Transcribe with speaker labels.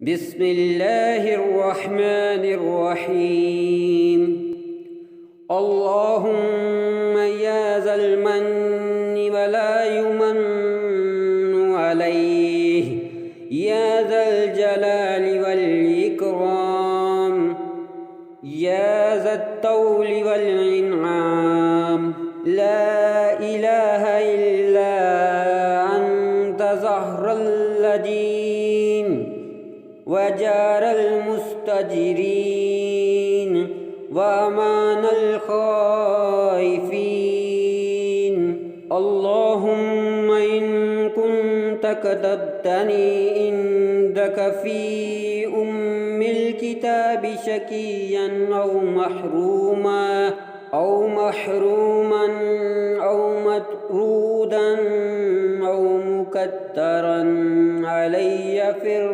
Speaker 1: بسم الله الرحمن الرحيم. اللهم يا ذا المن ولا يمن عليه، يا ذا الجلال والإكرام، يا ذا الطول والإنعام، لا إله إلا أنت زهر الذين وجار المستجرين وأمان الخائفين. اللهم إن كنت كتبتني عندك في الكتاب شقيا أو محروما أو مطرودا أو مكدرا علي في